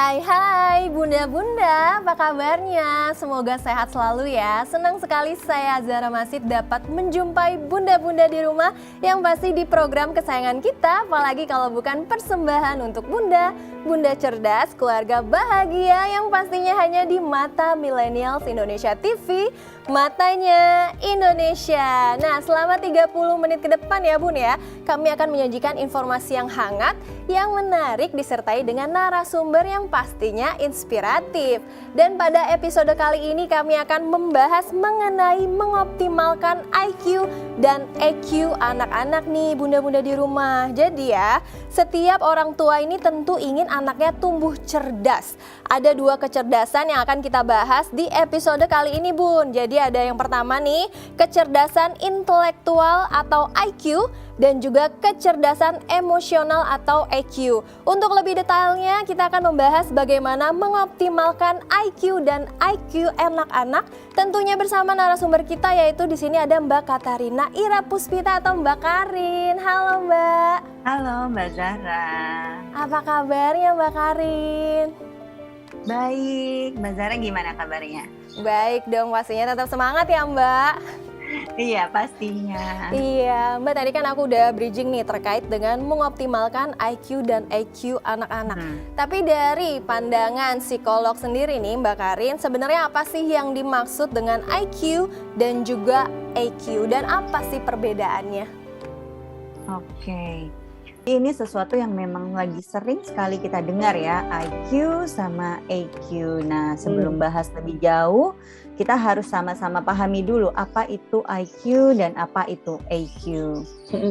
Hai hai bunda-bunda, apa kabarnya? Semoga sehat selalu ya. Senang sekali saya Zara Masid dapat menjumpai bunda-bunda di rumah yang pasti di program kesayangan kita, apalagi kalau bukan persembahan untuk bunda, bunda cerdas, keluarga bahagia yang pastinya hanya di Mata Millennials Indonesia TV, matanya Indonesia. Nah, selama 30 menit ke depan ya bun ya, kami akan menyajikan informasi yang hangat, yang menarik disertai dengan narasumber yang pastinya inspiratif. Dan pada episode kali ini kami akan membahas mengenai mengoptimalkan IQ dan EQ anak-anak nih bunda-bunda di rumah. Jadi ya, setiap orang tua ini tentu ingin anaknya tumbuh cerdas. Ada dua kecerdasan yang akan kita bahas di episode kali ini bun. Jadi ada yang pertama nih, kecerdasan intelektual atau IQ dan juga kecerdasan emosional atau EQ. Untuk lebih detailnya kita akan membahas bagaimana mengoptimalkan IQ dan IQ anak-anak, tentunya bersama narasumber kita, yaitu di sini ada Mbak Katarina Ira Puspita atau Mbak Karin. Halo Mbak. Halo Mbak Zahra. Apa kabarnya Mbak Karin? Baik, Mbak Zahra gimana kabarnya? Baik dong, pastinya tetap semangat ya Mbak. Iya pastinya. Iya, Mbak, tadi kan aku udah bridging nih terkait dengan mengoptimalkan IQ dan EQ anak-anak. Tapi dari pandangan psikolog sendiri nih Mbak Karin, sebenarnya apa sih yang dimaksud dengan IQ dan juga EQ dan apa sih perbedaannya? Oke. Ini sesuatu yang memang lagi sering sekali kita dengar ya, IQ sama EQ. Nah, sebelum bahas lebih jauh, kita harus sama-sama pahami dulu apa itu IQ dan apa itu EQ.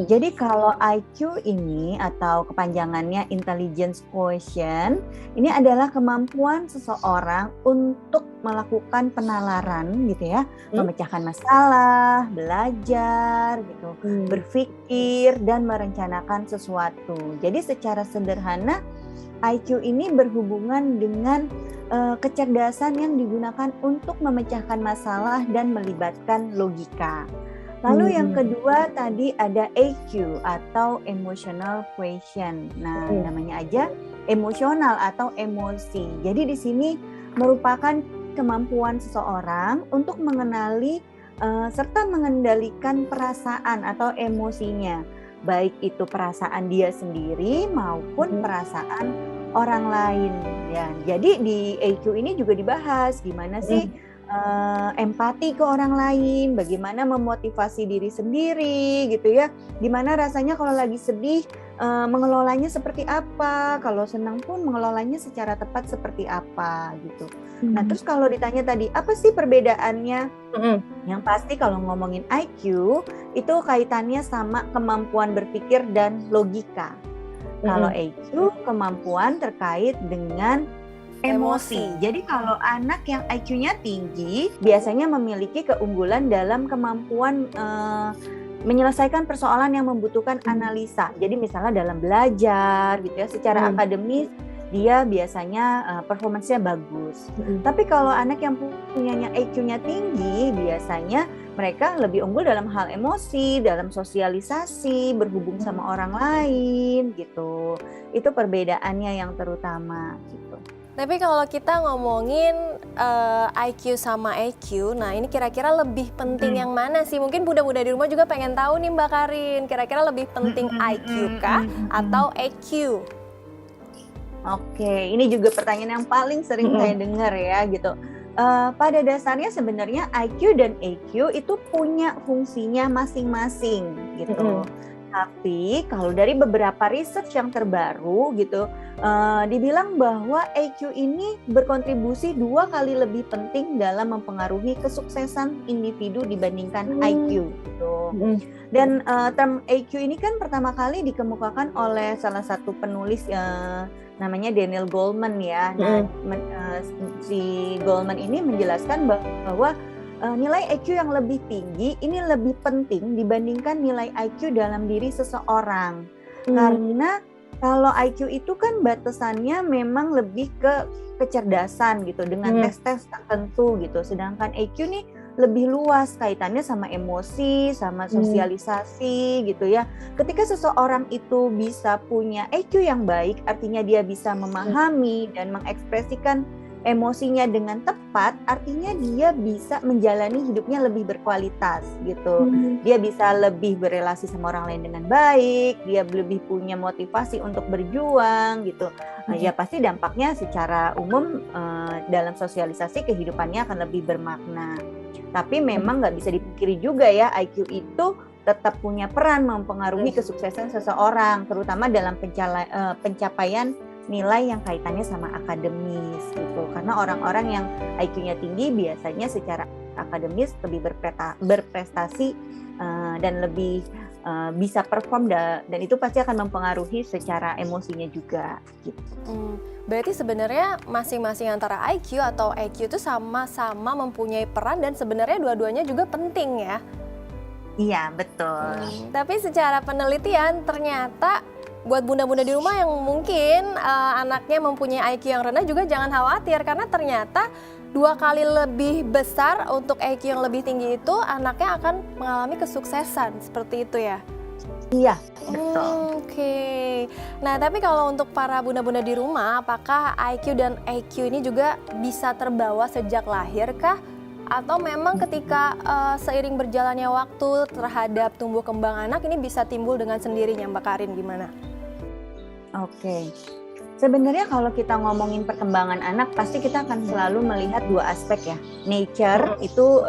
Jadi kalau IQ ini atau kepanjangannya Intelligence Quotient, ini adalah kemampuan seseorang untuk melakukan penalaran gitu ya, memecahkan masalah, belajar gitu, berpikir dan merencanakan sesuatu. Jadi secara sederhana IQ ini berhubungan dengan kecerdasan yang digunakan untuk memecahkan masalah dan melibatkan logika. Lalu yang kedua tadi ada EQ atau Emotional Quotient. Nah, namanya aja emosional atau emosi. Jadi di sini merupakan kemampuan seseorang untuk mengenali serta mengendalikan perasaan atau emosinya, baik itu perasaan dia sendiri maupun perasaan orang lain ya. Jadi di EQ ini juga dibahas gimana sih empati ke orang lain, bagaimana memotivasi diri sendiri gitu ya. Gimana rasanya kalau lagi sedih mengelolanya seperti apa, kalau senang pun mengelolanya secara tepat seperti apa gitu. Nah, terus kalau ditanya tadi apa sih perbedaannya? Yang pasti kalau ngomongin IQ itu kaitannya sama kemampuan berpikir dan logika. Kalau EQ kemampuan terkait dengan emosi. Jadi kalau anak yang IQ-nya tinggi biasanya memiliki keunggulan dalam kemampuan menyelesaikan persoalan yang membutuhkan analisa. Jadi misalnya dalam belajar gitu ya, secara akademis dia biasanya performance-nya bagus. Tapi kalau anak yang punyanya IQ-nya tinggi biasanya mereka lebih unggul dalam hal emosi, dalam sosialisasi, berhubung sama orang lain gitu. Itu perbedaannya yang terutama gitu. Tapi kalau kita ngomongin IQ sama EQ, nah ini kira-kira lebih penting yang mana sih? Mungkin bunda-bunda di rumah juga pengen tahu nih Mbak Karin, kira-kira lebih penting IQ kah atau EQ? Oke, ini juga pertanyaan yang paling sering saya dengar ya gitu. Pada dasarnya sebenarnya IQ dan EQ itu punya fungsinya masing-masing gitu. Tapi kalau dari beberapa research yang terbaru gitu, dibilang bahwa EQ ini berkontribusi 2 kali lebih penting dalam mempengaruhi kesuksesan individu dibandingkan IQ gitu. Dan term EQ ini kan pertama kali dikemukakan oleh salah satu penulis namanya Daniel Goleman ya. Nah, si Goleman ini menjelaskan bahwa nilai EQ yang lebih tinggi ini lebih penting dibandingkan nilai IQ dalam diri seseorang. Karena kalau IQ itu kan batasannya memang lebih ke kecerdasan gitu dengan tes-tes tertentu gitu. Sedangkan EQ nih lebih luas kaitannya sama emosi, sama sosialisasi gitu ya. Ketika seseorang itu bisa punya EQ yang baik, artinya dia bisa memahami dan mengekspresikan emosinya dengan tepat, artinya dia bisa menjalani hidupnya lebih berkualitas gitu. Dia bisa lebih berelasi sama orang lain dengan baik, dia lebih punya motivasi untuk berjuang gitu. Ya pasti dampaknya secara umum dalam sosialisasi kehidupannya akan lebih bermakna. Tapi memang nggak bisa dipungkiri juga ya, IQ itu tetap punya peran mempengaruhi kesuksesan seseorang, terutama dalam pencapaian nilai yang kaitannya sama akademis gitu. Karena orang-orang yang IQ-nya tinggi biasanya secara akademis lebih berprestasi dan lebih bisa perform dan itu pasti akan mempengaruhi secara emosinya juga gitu. Berarti sebenarnya masing-masing antara IQ atau EQ itu sama-sama mempunyai peran dan sebenarnya dua-duanya juga penting ya. Iya, betul. Tapi secara penelitian ternyata buat bunda-bunda di rumah yang mungkin anaknya mempunyai IQ yang rendah juga jangan khawatir, karena ternyata 2 kali lebih besar untuk IQ yang lebih tinggi itu anaknya akan mengalami kesuksesan, seperti itu ya? Iya, betul. Oke. Nah, tapi kalau untuk para bunda-bunda di rumah, apakah IQ dan EQ ini juga bisa terbawa sejak lahir kah? Atau memang ketika seiring berjalannya waktu terhadap tumbuh kembang anak ini bisa timbul dengan sendirinya, Mbak Karin, gimana? Oke. Sebenarnya kalau kita ngomongin perkembangan anak, pasti kita akan selalu melihat 2 aspek ya. Nature itu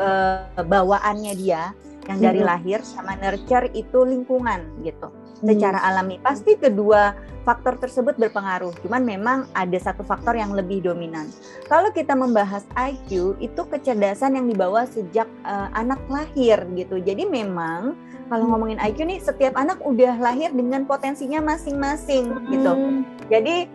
bawaannya dia yang dari lahir, sama nurture itu lingkungan gitu. Secara alami pasti kedua faktor tersebut berpengaruh. Cuman memang ada satu faktor yang lebih dominan. Kalau kita membahas IQ, itu kecerdasan yang dibawa sejak anak lahir gitu. Jadi memang kalau ngomongin IQ nih, setiap anak udah lahir dengan potensinya masing-masing gitu. Jadi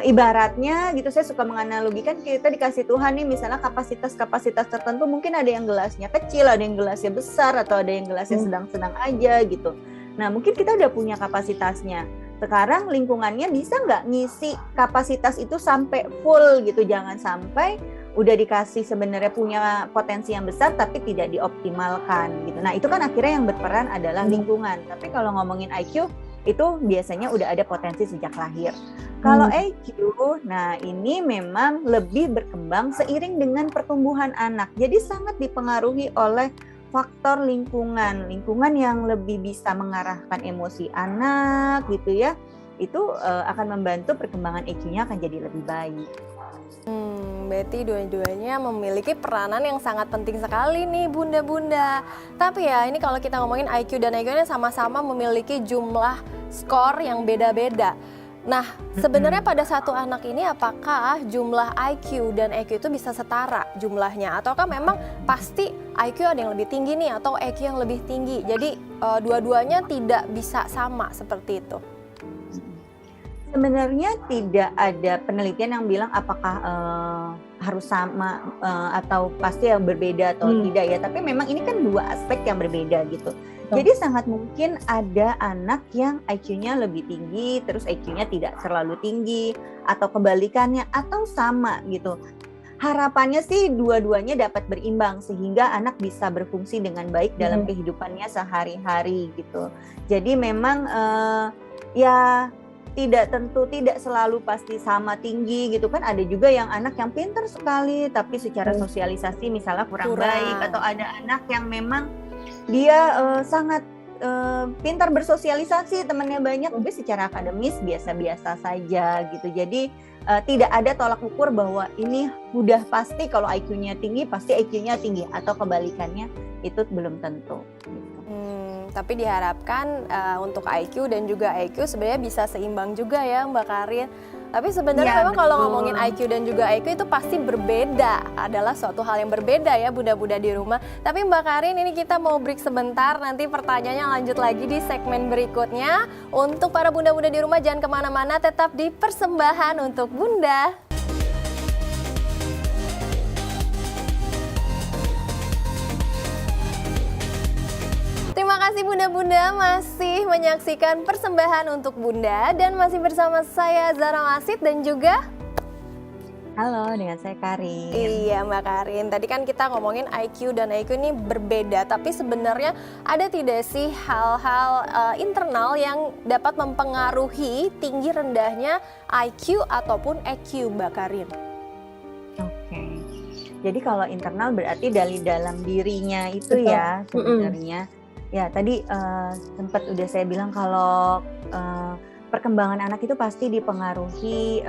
ibaratnya gitu, saya suka menganalogikan kita dikasih Tuhan nih misalnya kapasitas tertentu, mungkin ada yang gelasnya kecil, ada yang gelasnya besar, atau ada yang gelasnya sedang-sedang aja gitu. Nah mungkin kita udah punya kapasitasnya. Sekarang lingkungannya bisa nggak ngisi kapasitas itu sampai full gitu, jangan sampai udah dikasih sebenarnya punya potensi yang besar tapi tidak dioptimalkan gitu. Nah itu kan akhirnya yang berperan adalah lingkungan. Tapi kalau ngomongin IQ itu biasanya udah ada potensi sejak lahir. Kalau EQ, nah ini memang lebih berkembang seiring dengan pertumbuhan anak. Jadi sangat dipengaruhi oleh faktor lingkungan yang lebih bisa mengarahkan emosi anak gitu ya. Itu akan membantu perkembangan EQ-nya akan jadi lebih baik. Berarti dua-duanya memiliki peranan yang sangat penting sekali nih bunda-bunda. Tapi ya ini kalau kita ngomongin IQ dan EQ-nya sama-sama memiliki jumlah skor yang beda-beda. Nah sebenarnya pada satu anak ini apakah jumlah IQ dan EQ itu bisa setara jumlahnya? Ataukah memang pasti IQ ada yang lebih tinggi nih atau EQ yang lebih tinggi? Jadi dua-duanya tidak bisa sama seperti itu. Sebenarnya tidak ada penelitian yang bilang apakah harus sama atau pasti yang berbeda atau tidak ya. Tapi memang ini kan 2 aspek yang berbeda gitu. Jadi sangat mungkin ada anak yang IQ-nya lebih tinggi, terus EQ-nya tidak terlalu tinggi, atau kebalikannya, atau sama gitu. Harapannya sih dua-duanya dapat berimbang sehingga anak bisa berfungsi dengan baik dalam kehidupannya sehari-hari gitu. Jadi memang ya tidak selalu pasti sama tinggi gitu kan. Ada juga yang anak yang pintar sekali tapi secara sosialisasi misalnya kurang baik, atau ada anak yang memang dia sangat pintar bersosialisasi, temannya banyak, tapi secara akademis biasa-biasa saja gitu. Jadi tidak ada tolak ukur bahwa ini udah pasti kalau IQ-nya tinggi pasti EQ-nya tinggi, atau kebalikannya itu belum tentu gitu. Tapi diharapkan untuk IQ dan juga EQ sebenarnya bisa seimbang juga ya Mbak Karin. Tapi sebenarnya memang kalau ngomongin IQ dan juga EQ itu pasti berbeda, adalah suatu hal yang berbeda ya bunda-bunda di rumah. Tapi Mbak Karin ini kita mau break sebentar, nanti pertanyaannya lanjut lagi di segmen berikutnya. Untuk para bunda-bunda di rumah jangan kemana-mana, tetap di Persembahan untuk Bunda. Terima kasih bunda-bunda masih menyaksikan Persembahan untuk Bunda dan masih bersama saya Zara Masid dan juga Halo, dengan saya Karin. Iya Mbak Karin, tadi kan kita ngomongin IQ dan EQ ini berbeda, tapi sebenarnya ada tidak sih hal-hal internal yang dapat mempengaruhi tinggi rendahnya IQ ataupun EQ Mbak Karin? Oke. Jadi kalau internal berarti dari dalam dirinya itu ya sebenarnya. Ya tadi sempat udah saya bilang kalau perkembangan anak itu pasti dipengaruhi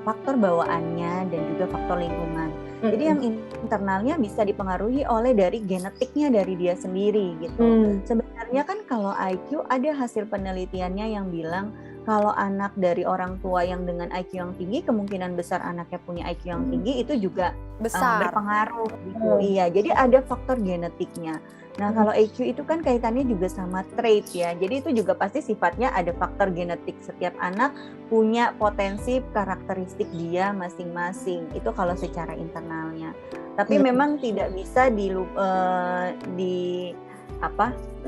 faktor bawaannya dan juga faktor lingkungan. Jadi yang internalnya bisa dipengaruhi oleh dari genetiknya dari dia sendiri gitu. Sebenarnya kan kalau IQ ada hasil penelitiannya yang bilang kalau anak dari orang tua yang dengan IQ yang tinggi, kemungkinan besar anaknya punya IQ yang tinggi itu juga Besar. berpengaruh gitu. Iya, jadi ada faktor genetiknya. Nah, kalau EQ itu kan kaitannya juga sama trait ya. Jadi itu juga pasti sifatnya ada faktor genetik. Setiap anak punya potensi karakteristik dia masing-masing. Itu kalau secara internalnya. Tapi memang tidak bisa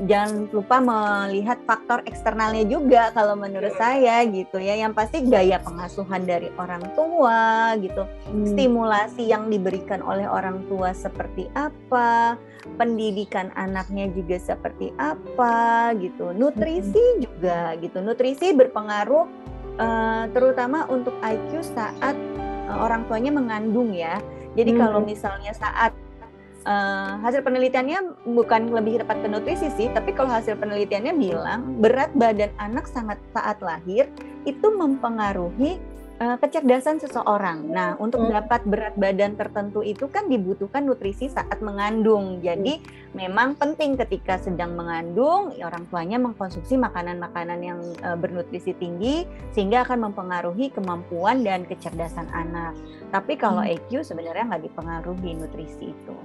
jangan lupa melihat faktor eksternalnya juga kalau menurut saya gitu ya. Yang pasti gaya pengasuhan dari orang tua gitu. Stimulasi yang diberikan oleh orang tua seperti apa, pendidikan anaknya juga seperti apa gitu. Nutrisi juga gitu. Nutrisi berpengaruh terutama untuk IQ saat orang tuanya mengandung ya. Jadi kalau misalnya saat hasil penelitiannya bukan lebih tepat ke nutrisi sih, tapi kalau hasil penelitiannya bilang berat badan anak saat lahir itu mempengaruhi kecerdasan seseorang. Nah, untuk dapat berat badan tertentu itu kan dibutuhkan nutrisi saat mengandung. Jadi memang penting ketika sedang mengandung orang tuanya mengkonsumsi makanan-makanan yang bernutrisi tinggi sehingga akan mempengaruhi kemampuan dan kecerdasan anak. Tapi kalau EQ sebenarnya nggak dipengaruhi nutrisi itu.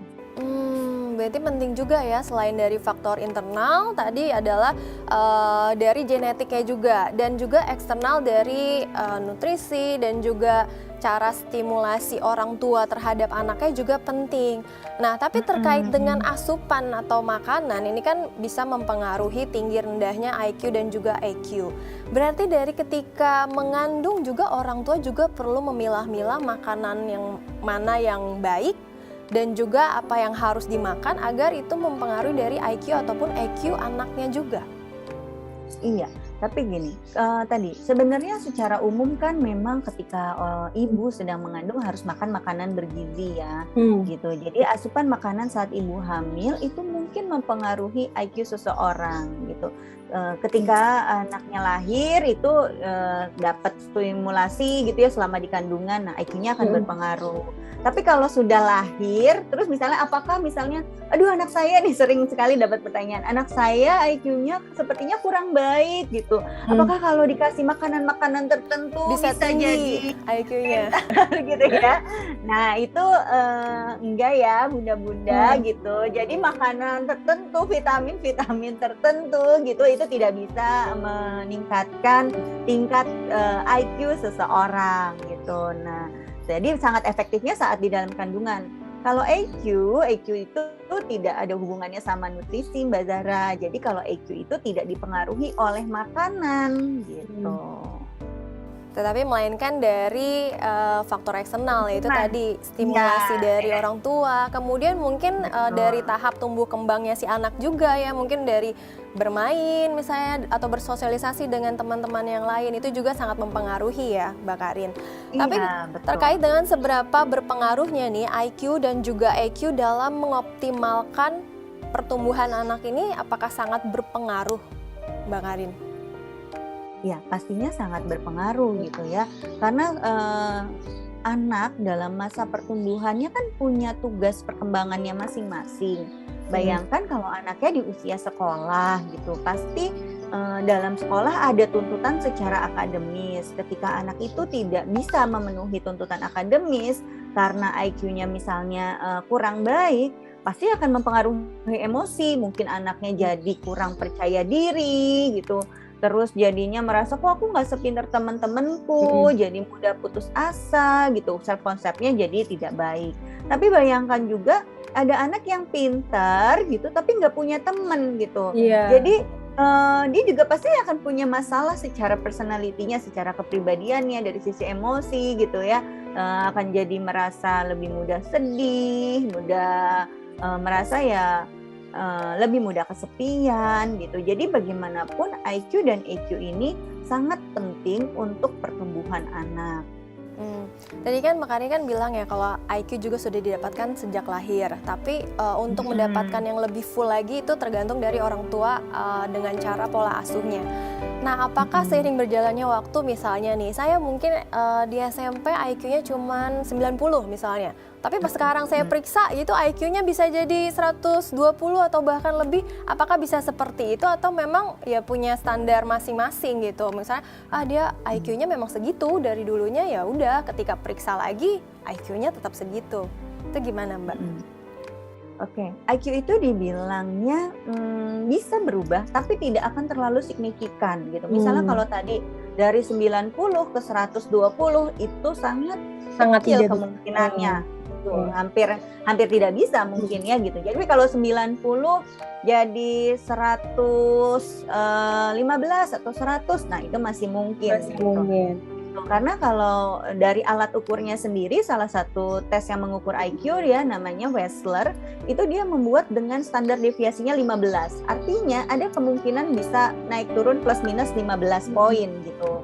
Berarti penting juga ya, selain dari faktor internal tadi adalah dari genetiknya juga, dan juga eksternal dari nutrisi dan juga cara stimulasi orang tua terhadap anaknya juga penting. Nah, tapi terkait dengan asupan atau makanan ini kan bisa mempengaruhi tinggi rendahnya IQ dan juga EQ. Berarti dari ketika mengandung juga orang tua juga perlu memilah-milah makanan yang mana yang baik dan juga apa yang harus dimakan agar itu mempengaruhi dari IQ ataupun EQ anaknya juga. Iya, tapi gini, tadi sebenarnya secara umum kan memang ketika ibu sedang mengandung harus makan makanan bergizi ya, gitu. Jadi asupan makanan saat ibu hamil itu mungkin mempengaruhi IQ seseorang gitu. Ketika anaknya lahir itu dapat stimulasi gitu ya selama di kandungan, nah IQ-nya akan berpengaruh. Tapi kalau sudah lahir, terus misalnya apakah misalnya, aduh anak saya nih sering sekali dapat pertanyaan, anak saya IQ-nya sepertinya kurang baik gitu. Apakah kalau dikasih makanan-makanan tertentu bisa jadi IQ-nya gitu ya? Nah itu enggak ya bunda-bunda gitu. Jadi makanan tertentu, vitamin tertentu gitu itu tidak bisa meningkatkan tingkat IQ seseorang gitu. Nah, jadi sangat efektifnya saat di dalam kandungan. Kalau EQ itu tidak ada hubungannya sama nutrisi Mbak Zahra. Jadi kalau EQ itu tidak dipengaruhi oleh makanan gitu. Tetapi melainkan dari faktor eksternal, yaitu tadi stimulasi dari orang tua, kemudian mungkin dari tahap tumbuh kembangnya si anak juga ya, mungkin dari bermain misalnya atau bersosialisasi dengan teman-teman yang lain itu juga sangat mempengaruhi ya Mbak Karin. Tapi terkait dengan seberapa berpengaruhnya nih IQ dan juga EQ dalam mengoptimalkan pertumbuhan anak ini, apakah sangat berpengaruh Mbak Karin? Ya pastinya sangat berpengaruh gitu ya, karena anak dalam masa pertumbuhannya kan punya tugas perkembangannya masing-masing. Bayangkan kalau anaknya di usia sekolah gitu, pasti dalam sekolah ada tuntutan secara akademis. Ketika anak itu tidak bisa memenuhi tuntutan akademis karena IQ-nya misalnya kurang baik, pasti akan mempengaruhi emosi. Mungkin anaknya jadi kurang percaya diri gitu. Terus jadinya merasa kok aku nggak sepintar teman-temanku, jadi mudah putus asa gitu, self konsepnya jadi tidak baik. Tapi bayangkan juga ada anak yang pintar gitu, tapi nggak punya teman gitu. Jadi dia juga pasti akan punya masalah secara personalitinya, secara kepribadiannya dari sisi emosi gitu ya. akan jadi merasa lebih mudah sedih, mudah merasa ya lebih mudah kesepian gitu. Jadi bagaimanapun IQ dan EQ ini sangat penting untuk pertumbuhan anak. Tadi kan Mbak Karin kan bilang ya kalau IQ juga sudah didapatkan sejak lahir, tapi untuk mendapatkan yang lebih full lagi itu tergantung dari orang tua dengan cara pola asuhnya. Nah, apakah seiring berjalannya waktu misalnya nih, saya mungkin di SMP IQ-nya cuma 90 misalnya, tapi pas sekarang saya periksa gitu IQ-nya bisa jadi 120 atau bahkan lebih, apakah bisa seperti itu atau memang ya punya standar masing-masing gitu? Misalnya dia IQ-nya memang segitu dari dulunya, ya udah ketika periksa lagi IQ-nya tetap segitu. Itu gimana Mbak? Oke, IQ itu dibilangnya bisa berubah tapi tidak akan terlalu signifikan gitu. Misalnya kalau tadi dari 90 ke 120 itu sangat kecil kemungkinannya. Hampir tidak bisa mungkin ya gitu. Jadi kalau 90 jadi 115 atau 100, nah itu masih mungkin. Karena kalau dari alat ukurnya sendiri, salah satu tes yang mengukur IQ dia namanya Wechsler, itu dia membuat dengan standar deviasinya 15. Artinya ada kemungkinan bisa naik turun plus minus 15 poin gitu.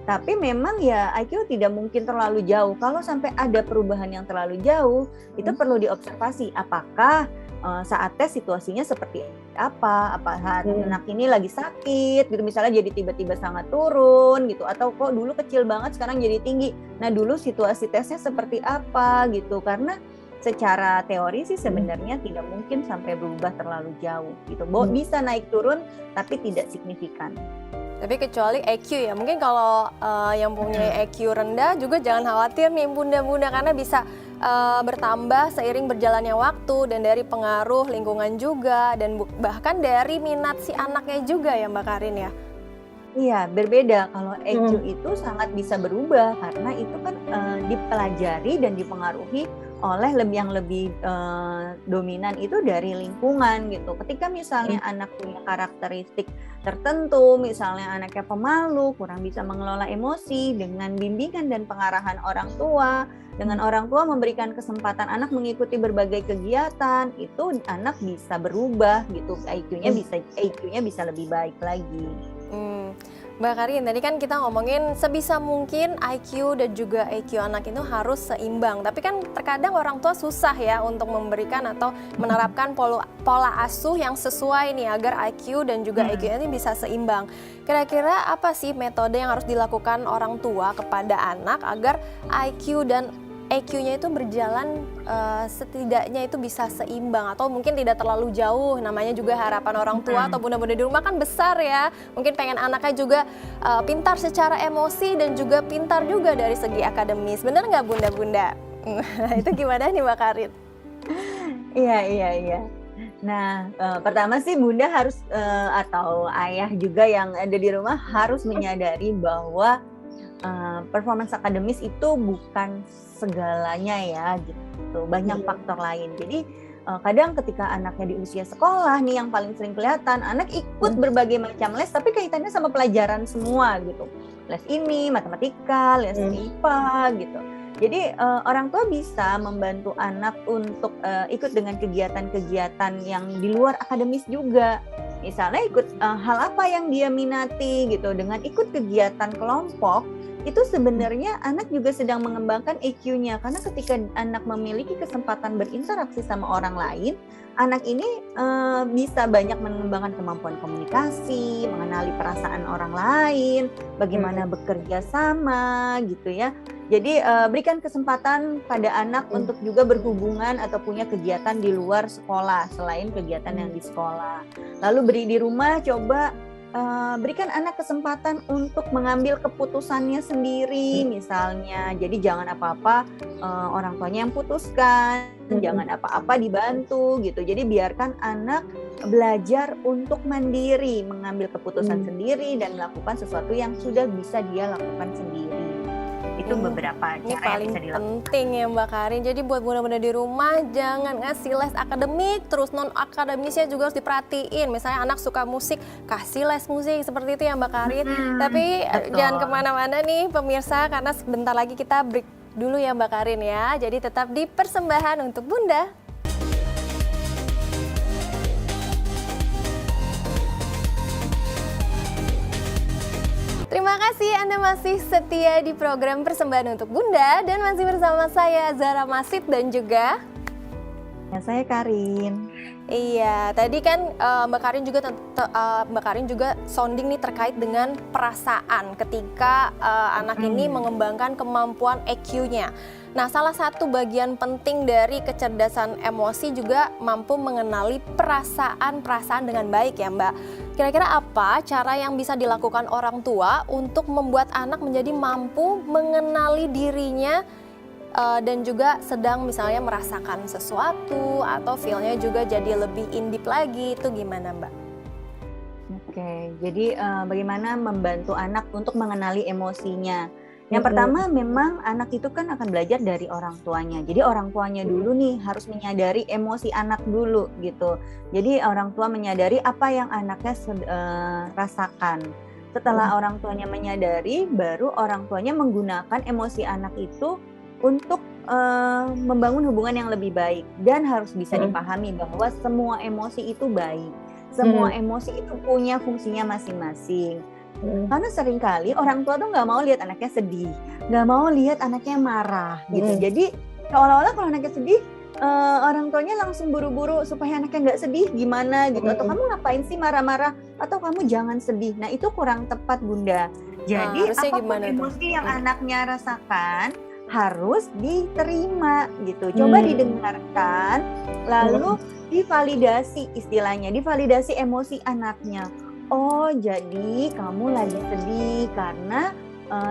Tapi memang ya IQ tidak mungkin terlalu jauh. Kalau sampai ada perubahan yang terlalu jauh, itu perlu diobservasi apakah saat tes situasinya seperti apa saat anak ini lagi sakit gitu, misalnya jadi tiba-tiba sangat turun gitu, atau kok dulu kecil banget sekarang jadi tinggi. Nah dulu situasi tesnya seperti apa gitu, karena secara teori sih sebenarnya tidak mungkin sampai berubah terlalu jauh gitu. Bisa naik turun tapi tidak signifikan. Tapi kecuali EQ ya, mungkin kalau yang punya EQ rendah juga jangan khawatir nih bunda-bunda, karena bisa bertambah seiring berjalannya waktu dan dari pengaruh lingkungan juga dan bahkan dari minat si anaknya juga ya Mbak Karin ya. Iya, berbeda. Kalau EQ itu sangat bisa berubah karena itu kan dipelajari dan dipengaruhi oleh yang lebih dominan itu dari lingkungan gitu. Ketika misalnya anak punya karakteristik tertentu, misalnya anaknya pemalu, kurang bisa mengelola emosi, dengan bimbingan dan pengarahan orang tua, dengan orang tua memberikan kesempatan anak mengikuti berbagai kegiatan, itu anak bisa berubah gitu. IQ-nya bisa lebih baik lagi. Mbak Karin, tadi kan kita ngomongin sebisa mungkin IQ dan juga EQ anak itu harus seimbang. Tapi kan terkadang orang tua susah ya untuk memberikan atau menerapkan pola asuh yang sesuai nih agar IQ dan juga EQ ini bisa seimbang. Kira-kira apa sih metode yang harus dilakukan orang tua kepada anak agar IQ dan EQ-nya itu berjalan setidaknya itu bisa seimbang atau mungkin tidak terlalu jauh. Namanya juga harapan orang tua atau bunda-bunda di rumah kan besar ya. Mungkin pengen anaknya juga pintar secara emosi dan juga pintar juga dari segi akademis. Bener nggak bunda-bunda? Itu gimana nih Mbak Karin? Iya. Nah, pertama sih bunda harus atau ayah juga yang ada di rumah harus menyadari bahwa performance akademis itu bukan segalanya ya gitu, banyak faktor lain. Jadi kadang ketika anaknya di usia sekolah nih yang paling sering kelihatan, anak ikut berbagai macam les tapi kaitannya sama pelajaran semua gitu, les ini matematika, les IPA gitu. Jadi orang tua bisa membantu anak untuk ikut dengan kegiatan-kegiatan yang di luar akademis juga. Misalnya ikut hal apa yang dia minati gitu, dengan ikut kegiatan kelompok itu sebenarnya anak juga sedang mengembangkan EQ-nya, karena ketika anak memiliki kesempatan berinteraksi sama orang lain, anak ini bisa banyak mengembangkan kemampuan komunikasi, mengenali perasaan orang lain, bagaimana bekerja sama gitu ya. Jadi berikan kesempatan pada anak untuk juga berhubungan atau punya kegiatan di luar sekolah selain kegiatan yang di sekolah. Lalu beri di rumah, coba berikan anak kesempatan untuk mengambil keputusannya sendiri misalnya. Jadi jangan apa-apa orang tuanya yang putuskan, jangan apa-apa dibantu gitu. Jadi biarkan anak belajar untuk mandiri, mengambil keputusan sendiri dan melakukan sesuatu yang sudah bisa dia lakukan sendiri. Itu beberapa ini cara paling yang bisa dilakukan. penting ya Mbak Karin. Jadi buat bunda-bunda di rumah jangan ngasih les akademik, terus non akademisnya juga harus diperhatiin. Misalnya anak suka musik, kasih les musik seperti itu ya Mbak Karin. Tapi Betul. jangan kemana-mana nih pemirsa, karena sebentar lagi kita break dulu ya Mbak Karin ya. Jadi tetap di persembahan untuk Bunda. Terima kasih Anda masih setia di program Persembahan untuk Bunda dan masih bersama saya Zara Masid dan juga Saya Karin. Iya, tadi kan Mbak Karin juga sounding nih terkait dengan perasaan ketika anak ini mengembangkan kemampuan EQ-nya. Nah, salah satu bagian penting dari kecerdasan emosi juga mampu mengenali perasaan-perasaan dengan baik ya Mbak. Kira-kira apa cara yang bisa dilakukan orang tua untuk membuat anak menjadi mampu mengenali dirinya dan juga sedang misalnya merasakan sesuatu atau feel-nya juga jadi lebih in-deep lagi, itu gimana Mbak? Oke, jadi bagaimana membantu anak untuk mengenali emosinya. Yang pertama memang anak itu kan akan belajar dari orang tuanya. Jadi orang tuanya dulu nih harus menyadari emosi anak dulu gitu. Jadi orang tua menyadari apa yang anaknya rasakan. Setelah orang tuanya menyadari, baru orang tuanya menggunakan emosi anak itu untuk membangun hubungan yang lebih baik. Dan harus bisa dipahami bahwa semua emosi itu baik. Semua emosi itu punya fungsinya masing-masing. Karena seringkali orang tua tuh nggak mau lihat anaknya sedih, nggak mau lihat anaknya marah gitu. Jadi seolah-olah kalau anaknya sedih, orang tuanya langsung buru-buru supaya anaknya nggak sedih gimana gitu. Atau kamu ngapain sih marah-marah? Atau kamu jangan sedih. Nah itu kurang tepat Bunda. Jadi apapun emosi yang anaknya rasakan harus diterima gitu. Coba didengarkan, lalu divalidasi istilahnya, divalidasi emosi anaknya. Oh, jadi kamu lagi sedih karena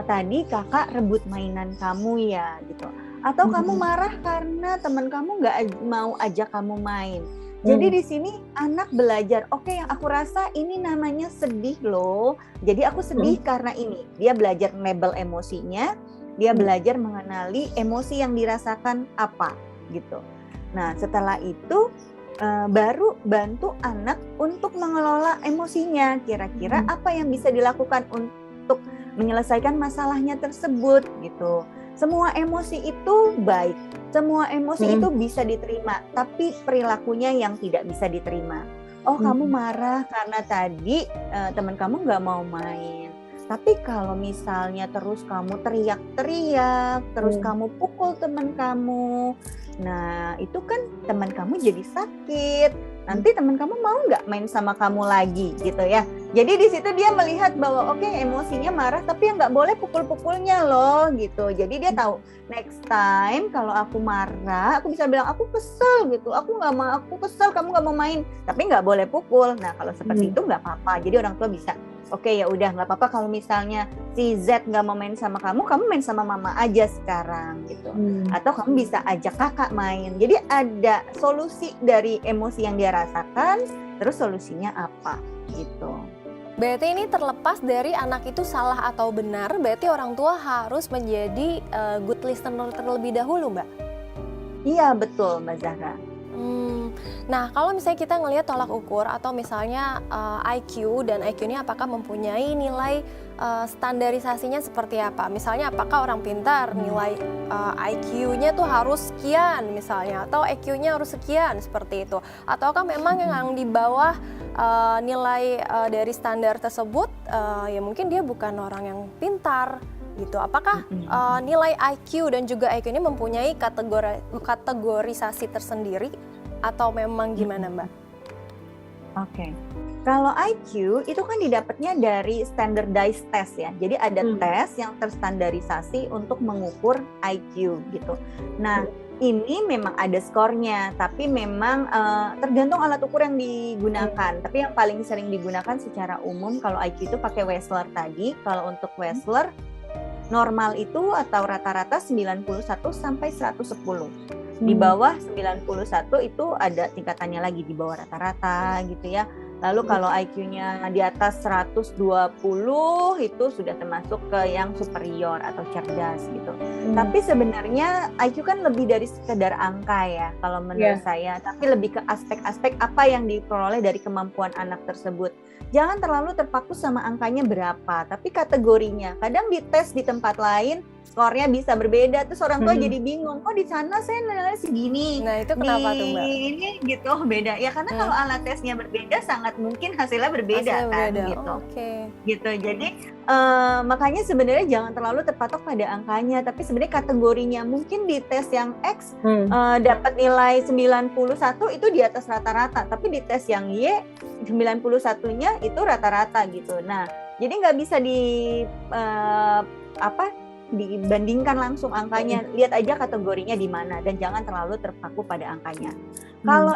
tadi kakak rebut mainan kamu ya gitu. Atau kamu marah karena teman kamu nggak mau ajak kamu main. Jadi di sini anak belajar, oke, yang aku rasa ini namanya sedih loh. Jadi aku sedih karena ini. Dia belajar label emosinya, dia belajar mengenali emosi yang dirasakan apa gitu. Nah, setelah itu baru bantu anak untuk mengelola emosinya. Kira-kira apa yang bisa dilakukan untuk menyelesaikan masalahnya tersebut gitu. Semua emosi itu baik, semua emosi itu bisa diterima, tapi perilakunya yang tidak bisa diterima. Oh, kamu marah karena tadi teman kamu nggak mau main. Tapi kalau misalnya terus kamu teriak-teriak, terus kamu pukul teman kamu, nah itu kan teman kamu jadi sakit. Nanti teman kamu mau nggak main sama kamu lagi gitu ya. Jadi di situ dia melihat bahwa oke, emosinya marah, tapi yang nggak boleh pukul-pukulnya loh gitu. Jadi dia tahu next time kalau aku marah, aku bisa bilang aku kesel gitu. Aku kesel kamu nggak mau main, tapi nggak boleh pukul. Nah kalau seperti itu nggak apa-apa. Jadi orang tua bisa oke, ya udah nggak apa-apa kalau misalnya si Z nggak mau main sama kamu main sama mama aja sekarang gitu. Atau kamu bisa ajak kakak main. Jadi ada solusi dari emosi yang dia rasakan, terus solusinya apa gitu. Berarti ini terlepas dari anak itu salah atau benar, berarti orang tua harus menjadi good listener terlebih dahulu, Mbak? Iya, betul Mbak Zahra. Nah, kalau misalnya kita ngelihat tolak ukur atau misalnya IQ dan IQ ini apakah mempunyai nilai standarisasinya seperti apa? Misalnya apakah orang pintar nilai IQ-nya tuh harus sekian misalnya, atau EQ-nya harus sekian seperti itu? Ataukah memang yang di bawah nilai dari standar tersebut ya mungkin dia bukan orang yang pintar gitu? Apakah nilai IQ dan juga EQ ini mempunyai kategorisasi tersendiri? Atau memang gimana Mbak? Oke, kalau IQ itu kan didapatnya dari standardized test ya. Jadi ada tes yang terstandarisasi untuk mengukur IQ gitu. Nah ini memang ada skornya, tapi memang tergantung alat ukur yang digunakan. Tapi yang paling sering digunakan secara umum kalau IQ itu pakai Wechsler tadi. Kalau untuk Wechsler normal itu atau rata-rata 91 sampai 110. Di bawah 91 itu ada tingkatannya lagi, di bawah rata-rata gitu ya. Lalu kalau IQ-nya di atas 120 itu sudah termasuk ke yang superior atau cerdas gitu. Tapi sebenarnya IQ kan lebih dari sekedar angka ya kalau menurut saya, tapi lebih ke aspek-aspek apa yang diperoleh dari kemampuan anak tersebut. jangan terlalu terpaku sama angkanya berapa, tapi kategorinya. Kadang di tes di tempat lain skornya bisa berbeda, terus orang tua jadi bingung, kok di sana saya nilainya segini, Nah, itu kenapa tuh, Mbak? ini gitu beda. Ya karena kalau alat tesnya berbeda, sangat mungkin hasilnya berbeda kan, gitu. Gitu. Jadi makanya sebenarnya jangan terlalu terpatok pada angkanya, tapi sebenarnya kategorinya. Mungkin di tes yang X dapat nilai 91 itu di atas rata-rata, tapi di tes yang Y 91-nya itu rata-rata gitu. Nah, jadi nggak bisa dibandingkan langsung angkanya. Lihat aja kategorinya di mana dan jangan terlalu terpaku pada angkanya. Kalau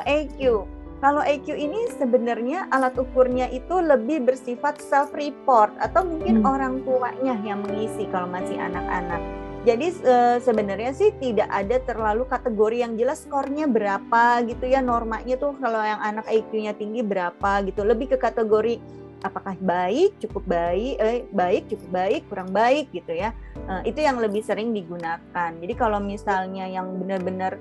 EQ ini sebenarnya alat ukurnya itu lebih bersifat self-report atau mungkin orang tuanya yang mengisi kalau masih anak-anak. Jadi sebenarnya sih tidak ada terlalu kategori yang jelas skornya berapa gitu ya, normanya tuh kalau yang anak IQ-nya tinggi berapa gitu. Lebih ke kategori apakah baik, cukup baik, cukup baik, kurang baik gitu ya. Itu yang lebih sering digunakan. Jadi kalau misalnya yang benar-benar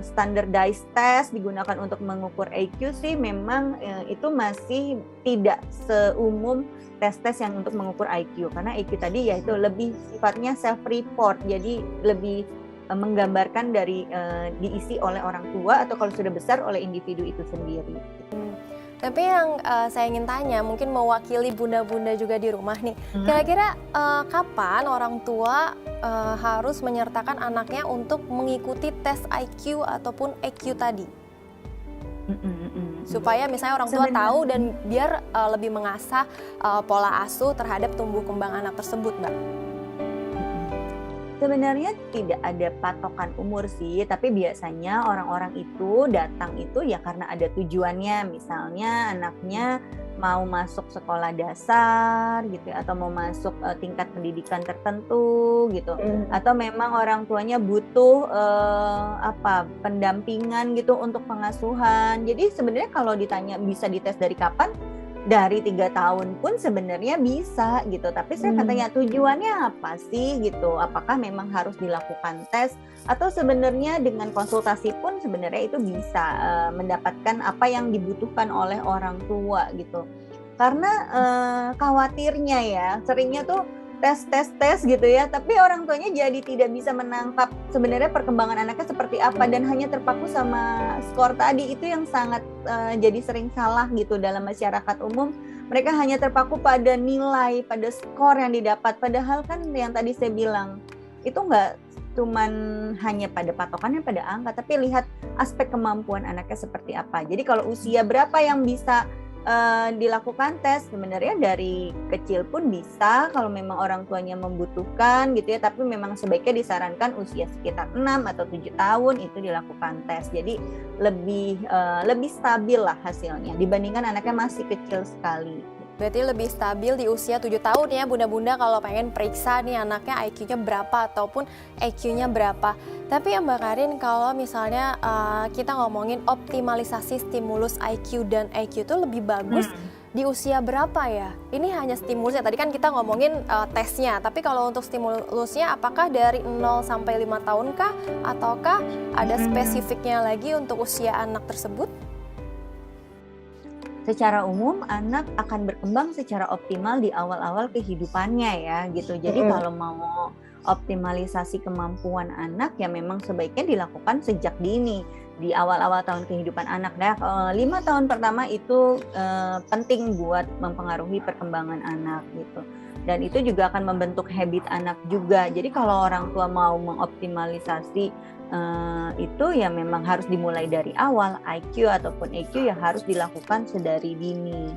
standardized test digunakan untuk mengukur IQ sih memang itu masih tidak seumum tes-tes yang untuk mengukur IQ, karena IQ tadi ya itu lebih sifatnya self-report, jadi lebih menggambarkan dari diisi oleh orang tua atau kalau sudah besar oleh individu itu sendiri. Tapi yang saya ingin tanya, mungkin mewakili bunda-bunda juga di rumah nih, kira-kira kapan orang tua harus menyertakan anaknya untuk mengikuti tes IQ ataupun EQ tadi? Supaya misalnya orang tua tahu dan biar lebih mengasah pola asuh terhadap tumbuh kembang anak tersebut, Mbak. Sebenarnya tidak ada patokan umur sih, tapi biasanya orang-orang itu datang itu ya karena ada tujuannya, misalnya anaknya mau masuk sekolah dasar gitu ya, atau mau masuk tingkat pendidikan tertentu gitu, atau memang orang tuanya butuh pendampingan gitu untuk pengasuhan. Jadi sebenarnya kalau ditanya bisa dites dari kapan, dari 3 tahun pun sebenarnya bisa gitu, tapi saya katanya tujuannya apa sih gitu, apakah memang harus dilakukan tes atau sebenarnya dengan konsultasi pun sebenarnya itu bisa mendapatkan apa yang dibutuhkan oleh orang tua gitu. Karena khawatirnya ya seringnya tuh tes gitu ya, tapi orang tuanya jadi tidak bisa menangkap sebenarnya perkembangan anaknya seperti apa dan hanya terpaku sama skor tadi. Itu yang sangat jadi sering salah gitu dalam masyarakat umum. Mereka hanya terpaku pada nilai, pada skor yang didapat, padahal kan yang tadi saya bilang itu nggak cuman hanya pada patokannya pada angka, tapi lihat aspek kemampuan anaknya seperti apa. Jadi kalau usia berapa yang bisa dilakukan tes, sebenarnya dari kecil pun bisa kalau memang orang tuanya membutuhkan gitu ya, tapi memang sebaiknya disarankan usia sekitar 6 atau 7 tahun itu dilakukan tes. Jadi lebih stabil lah hasilnya dibandingkan anaknya masih kecil sekali. Berarti lebih stabil di usia 7 tahun ya bunda-bunda kalau pengen periksa nih anaknya IQ-nya berapa ataupun EQ-nya berapa. Tapi ya Mbak Karin, kalau misalnya kita ngomongin optimalisasi stimulus IQ dan EQ itu lebih bagus di usia berapa ya? Ini hanya stimulusnya, tadi kan kita ngomongin tesnya, tapi kalau untuk stimulusnya apakah dari 0 sampai 5 tahun kah? Ataukah ada spesifiknya lagi untuk usia anak tersebut? Secara umum anak akan berkembang secara optimal di awal-awal kehidupannya ya gitu. Jadi kalau mau optimalisasi kemampuan anak ya memang sebaiknya dilakukan sejak dini di awal-awal tahun kehidupan anak. Nah, 5 tahun pertama itu penting buat mempengaruhi perkembangan anak gitu. Dan itu juga akan membentuk habit anak juga. Jadi kalau orang tua mau mengoptimalisasi itu ya memang harus dimulai dari awal. IQ ataupun EQ ya harus dilakukan sedari dini.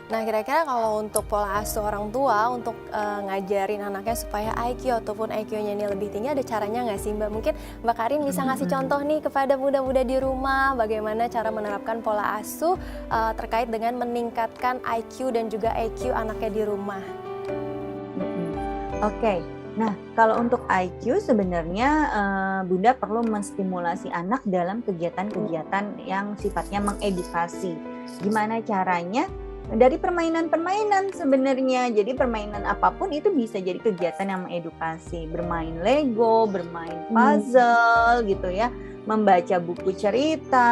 Nah kira-kira kalau untuk pola asuh orang tua untuk ngajarin anaknya supaya IQ ataupun EQ-nya ini lebih tinggi, ada caranya nggak sih Mbak? Mungkin Mbak Karin bisa ngasih contoh nih kepada bunda-bunda di rumah bagaimana cara menerapkan pola asuh terkait dengan meningkatkan IQ dan juga EQ anaknya di rumah. Oke. Nah, kalau untuk IQ sebenarnya Bunda perlu menstimulasi anak dalam kegiatan-kegiatan yang sifatnya mengedukasi. Gimana caranya? Dari permainan-permainan sebenarnya. Jadi permainan apapun itu bisa jadi kegiatan yang mengedukasi. Bermain Lego, bermain puzzle gitu ya. membaca buku cerita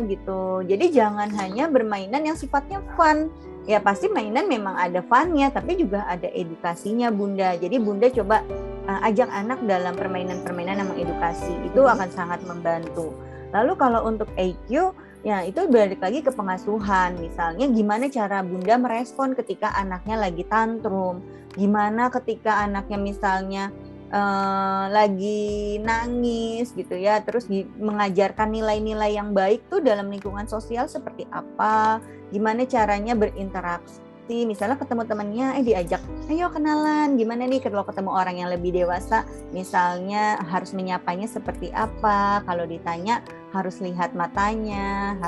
gitu. Jadi jangan hanya bermainan yang sifatnya fun. Ya pasti mainan memang ada funnya, tapi juga ada edukasinya Bunda. Jadi Bunda coba ajak anak dalam permainan-permainan yang mengedukasi. Itu akan sangat membantu. Lalu kalau untuk EQ, ya itu balik lagi ke pengasuhan. Misalnya gimana cara Bunda merespon ketika anaknya lagi tantrum. Gimana ketika anaknya misalnya lagi nangis gitu ya, terus mengajarkan nilai-nilai yang baik tuh dalam lingkungan sosial seperti apa, gimana caranya berinteraksi, misalnya ketemu temannya, diajak, ayo kenalan, gimana nih kalau ketemu orang yang lebih dewasa, misalnya harus menyapanya seperti apa, kalau ditanya harus lihat matanya,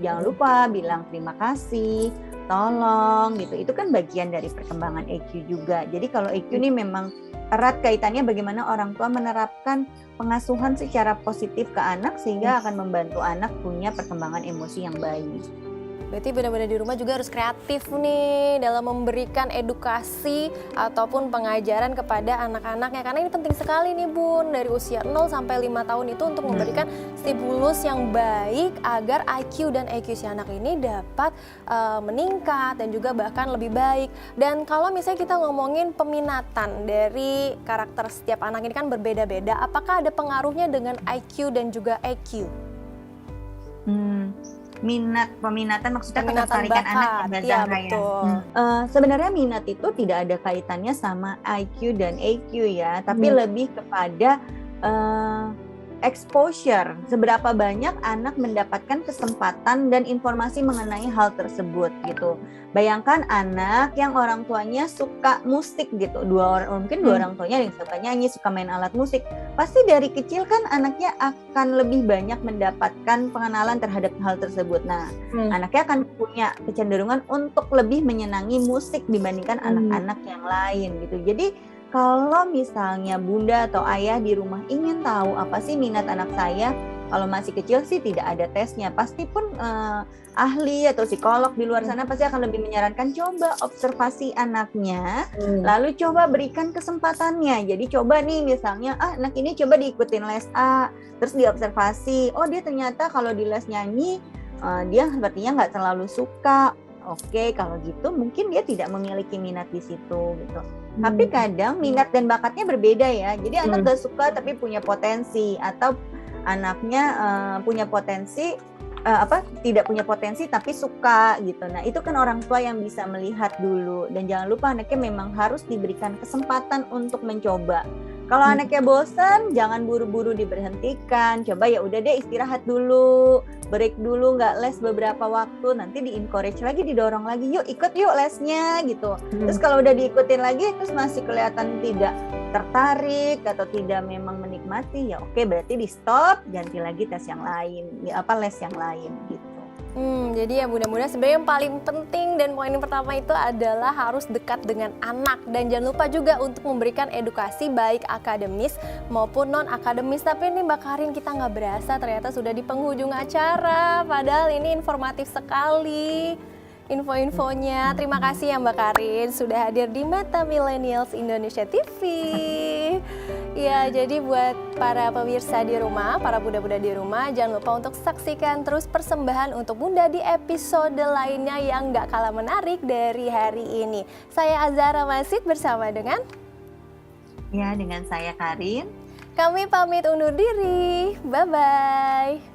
jangan lupa bilang terima kasih, tolong gitu, itu kan bagian dari perkembangan EQ juga. Jadi kalau EQ ini memang erat kaitannya bagaimana orang tua menerapkan pengasuhan secara positif ke anak sehingga akan membantu anak punya perkembangan emosi yang baik. Berarti benar-benar di rumah juga harus kreatif nih dalam memberikan edukasi ataupun pengajaran kepada anak-anaknya. Karena ini penting sekali nih Bun, dari usia 0 sampai 5 tahun itu untuk memberikan stimulus yang baik agar IQ dan EQ si anak ini dapat meningkat dan juga bahkan lebih baik. Dan kalau misalnya kita ngomongin peminatan dari karakter setiap anak ini kan berbeda-beda, apakah ada pengaruhnya dengan IQ dan juga EQ? Peminatan maksudnya ketertarikan anak ya, betul. Sebenarnya minat itu tidak ada kaitannya sama IQ dan EQ ya, tapi lebih kepada exposure, seberapa banyak anak mendapatkan kesempatan dan informasi mengenai hal tersebut gitu. Bayangkan anak yang orang tuanya suka musik gitu, mungkin dua orang tuanya yang suka nyanyi, suka main alat musik, pasti dari kecil kan anaknya akan lebih banyak mendapatkan pengenalan terhadap hal tersebut. Nah, anaknya akan punya kecenderungan untuk lebih menyenangi musik dibandingkan anak-anak yang lain gitu. Jadi kalau misalnya Bunda atau Ayah di rumah ingin tahu apa sih minat anak saya, kalau masih kecil sih tidak ada tesnya. Pasti pun ahli atau psikolog di luar sana pasti akan lebih menyarankan coba observasi anaknya, lalu coba berikan kesempatannya. Jadi coba nih misalnya, anak ini coba diikutin les A, terus diobservasi, oh dia ternyata kalau di les nyanyi, dia sepertinya nggak terlalu suka. Oke, kalau gitu mungkin dia tidak memiliki minat di situ gitu. Tapi kadang minat dan bakatnya berbeda ya. Jadi anak gak suka tapi punya potensi, atau anaknya punya potensi tidak punya potensi tapi suka gitu. Nah, itu kan orang tua yang bisa melihat dulu, dan jangan lupa anaknya memang harus diberikan kesempatan untuk mencoba. Kalau anaknya bosan, jangan buru-buru diberhentikan. Coba ya udah deh istirahat dulu, break dulu, nggak les beberapa waktu. Nanti di-encourage lagi, didorong lagi, yuk ikut yuk lesnya gitu. Terus kalau udah diikutin lagi, terus masih kelihatan tidak tertarik atau tidak memang menikmati, ya oke, berarti di stop, ganti lagi tes yang lain, les yang lain gitu. Jadi ya mudah-mudahan sebenarnya yang paling penting dan poin yang pertama itu adalah harus dekat dengan anak, dan jangan lupa juga untuk memberikan edukasi baik akademis maupun non akademis. Tapi ini Mbak Karin, kita nggak berasa ternyata sudah di penghujung acara, padahal ini informatif sekali info-infonya. Terima kasih ya Mbak Karin sudah hadir di Mata Millennials Indonesia TV. Ya, jadi buat para pemirsa di rumah, para bunda-bunda di rumah, jangan lupa untuk saksikan terus persembahan untuk Bunda di episode lainnya yang gak kalah menarik dari hari ini. Saya Azhara Masid bersama dengan dengan saya Karin. Kami pamit undur diri. Bye-bye.